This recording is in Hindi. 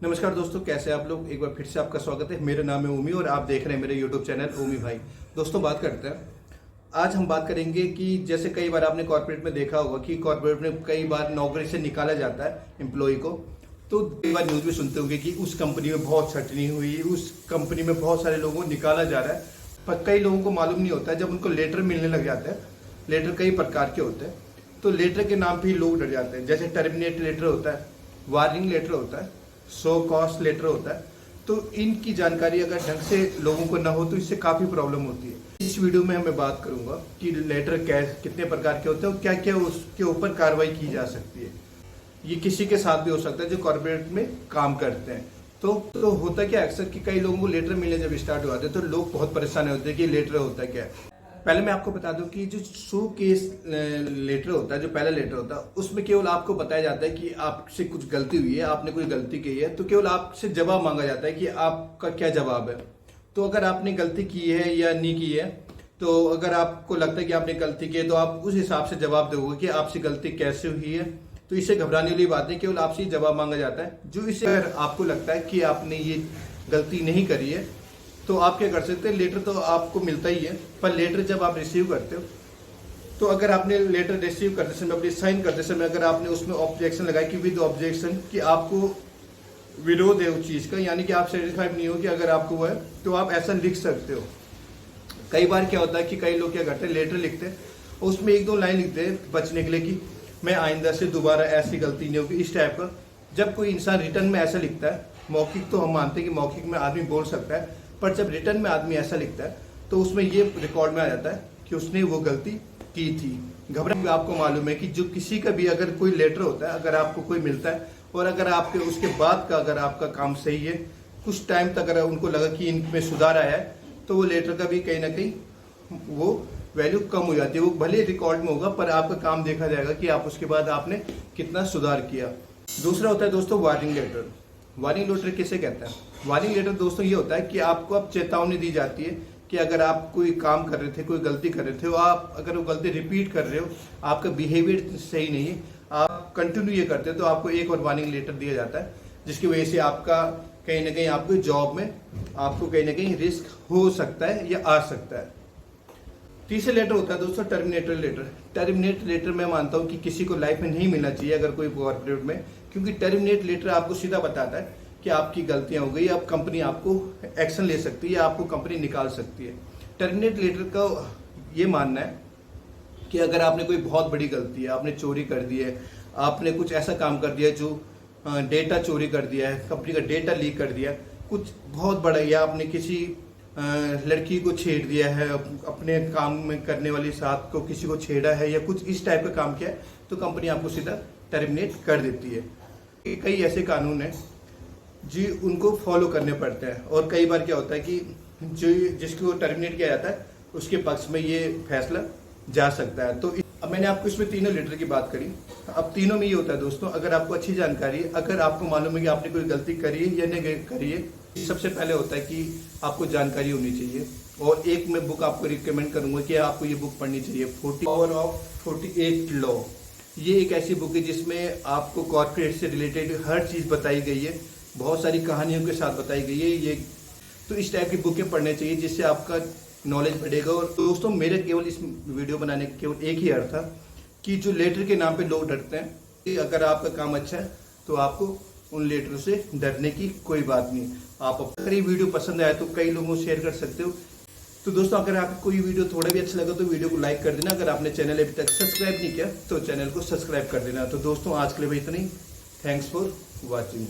नमस्कार दोस्तों, कैसे हैं आप लोग। एक बार फिर से आपका स्वागत है। मेरा नाम है ओमी और आप देख रहे हैं मेरे यूट्यूब चैनल ओमी भाई। दोस्तों बात करते हैं, आज हम बात करेंगे कि जैसे कई बार आपने कॉर्पोरेट में देखा होगा कि कॉर्पोरेट में कई बार नौकरी से निकाला जाता है एम्प्लॉय को। तो कई बार न्यूज़ में सुनते होंगे कि उस कंपनी में बहुत छटनी हुई, उस कंपनी में बहुत सारे लोगों को निकाला जा रहा है। पर कई लोगों को मालूम नहीं होता है, जब उनको लेटर मिलने लग जाते हैं, लेटर कई प्रकार के होते हैं, तो लेटर के नाम पे ही लोग डर जाते हैं। जैसे टर्मिनेट लेटर होता है, वार्निंग लेटर होता है, सो कॉस्ट लेटर होता है। तो इनकी जानकारी अगर ढंग से लोगों को ना हो तो इससे काफ़ी प्रॉब्लम होती है। इस वीडियो में मैं बात करूंगा कि लेटर कितने प्रकार के होते हैं और क्या क्या उसके ऊपर कार्रवाई की जा सकती है। ये किसी के साथ भी हो सकता है जो कॉर्पोरेट में काम करते हैं। तो होता क्या अक्सर कि कई लोगों को लेटर मिलने जब स्टार्ट हो जाते हैं तो लोग बहुत परेशान होते हैं कि लेटर होता है क्या है। पहले मैं आपको बता दूं कि जो शो केस लेटर होता है, जो पहला लेटर होता है, उसमें केवल आपको बताया जाता है कि आपसे कुछ गलती हुई है, आपने कोई गलती की है, तो केवल आपसे जवाब मांगा जाता है कि आपका क्या जवाब है। तो अगर आपने गलती की है या नहीं की है, तो अगर आपको लगता है कि आपने गलती की है तो आप उस हिसाब से जवाब दोगे कि आपसे गलती कैसे हुई है। तो इससे घबराने वाली बात नहीं, केवल आपसे जवाब मांगा जाता है। जो इसे अगर आपको लगता है कि आपने ये गलती नहीं करी है तो आप क्या कर सकते हैं, लेटर तो आपको मिलता ही है, पर लेटर जब आप रिसीव करते हो तो अगर आपने लेटर रिसीव करते समय, अपनी साइन करते समय अगर आपने उसमें ऑब्जेक्शन लगाया कि विद ऑब्जेक्शन कि आपको विरोध है उस चीज़ का, यानी कि आप सेटिस्फाइड नहीं हो कि अगर आपको वो है, तो आप ऐसा लिख सकते हो। कई बार क्या होता है कि कई लोग क्या करते हैं, लेटर लिखते हैं उसमें एक दो लाइन लिखते हैं बचने के लिए कि मैं आइंदा से दोबारा ऐसी गलती नहीं होगी, इस टाइप का। जब कोई इंसान रिटर्न में ऐसा लिखता है, मौखिक तो हम मानते हैं कि मौखिक में आदमी बोल सकता है, पर जब रिटर्न में आदमी ऐसा लिखता है तो उसमें ये रिकॉर्ड में आ जाता है कि उसने वो गलती की थी। घबराने आपको मालूम है कि जो किसी का भी अगर कोई लेटर होता है, अगर आपको कोई मिलता है और अगर आपके उसके बाद का अगर आपका काम सही है, कुछ टाइम तक अगर उनको लगा कि इनमें सुधार आया है, तो वो लेटर का भी कहीं ना कहीं वो वैल्यू कम हो जाती है। वो भले रिकॉर्ड में होगा पर आपका काम देखा जाएगा कि आप उसके बाद आपने कितना सुधार किया। दूसरा होता है दोस्तों वार्निंग लेटर। वार्निंग लेटर किसे कहते हैं? वार्निंग लेटर दोस्तों ये होता है कि आपको अब चेतावनी दी जाती है कि अगर आप कोई काम कर रहे थे, कोई गलती कर रहे थे, और आप अगर वो गलती रिपीट कर रहे हो, आपका बिहेवियर सही नहीं है, आप कंटिन्यू ये करते हो, तो आपको एक और वार्निंग लेटर दिया जाता है, जिसकी वजह से आपका कहीं ना कहीं आपको जॉब में आपको कहीं ना कहीं रिस्क हो सकता है या आ सकता है। तीसरा लेटर होता है दोस्तों टर्मिनेटर लेटर। टर्मिनेट लेटर मैं मानता हूं कि किसी को लाइफ में नहीं मिलना चाहिए अगर कोई कॉर्पोरेट में, क्योंकि टर्मिनेट लेटर आपको सीधा बताता है कि आपकी गलतियां हो गई, अब कंपनी आपको एक्शन ले सकती है, आपको कंपनी निकाल सकती है। टर्मिनेट लेटर का ये मानना है कि अगर आपने कोई बहुत बड़ी गलती है, आपने चोरी कर दी है, आपने कुछ ऐसा काम कर दिया जो डेटा चोरी कर दिया है, कंपनी का डेटा लीक कर दिया, कुछ बहुत बड़ा, या आपने किसी लड़की को छेड़ दिया है, अपने काम में करने वाली साथ को किसी को छेड़ा है, या कुछ इस टाइप का काम किया है, तो कंपनी आपको सीधा टर्मिनेट कर देती है। कई ऐसे कानून हैं जी, उनको फॉलो करने पड़ते हैं। और कई बार क्या होता है कि जो जिसको टर्मिनेट किया जाता है उसके पक्ष में ये फैसला जा सकता है। तो अब मैंने आपको इसमें तीनों लेटर की बात करी। अब तीनों में ये होता है दोस्तों, अगर आपको अच्छी जानकारी है, अगर आपको मालूम है कि आपने कोई गलती करी है या नहीं करी है, सबसे पहले होता है कि आपको जानकारी होनी चाहिए। और एक मैं बुक आपको रिकमेंड करूंगा कि आपको ये बुक पढ़नी चाहिए, 40 पावर ऑफ 48 लॉ। ये एक ऐसी बुक है जिसमें आपको कॉर्पोरेट से रिलेटेड हर चीज़ बताई गई है, बहुत सारी कहानियों के साथ बताई गई है ये। तो इस टाइप की बुकें पढ़ने चाहिए जिससे आपका नॉलेज बढ़ेगा। और दोस्तों मेरे केवल इस वीडियो बनाने का केवल एक ही अर्थ था कि जो लेटर के नाम पे लोग डरते हैं, कि अगर आपका काम अच्छा है तो आपको उन लेटरों से डरने की कोई बात नहीं। आप अगर ये वीडियो पसंद आया तो कई लोगों को शेयर कर सकते हो। तो दोस्तों अगर आपको ये वीडियो थोड़ा भी अच्छा लगा तो वीडियो को लाइक कर देना। अगर आपने चैनल अभी तक सब्सक्राइब नहीं किया तो चैनल को सब्सक्राइब कर देना। तो दोस्तों आज के लिए इतना ही। Thanks for watching.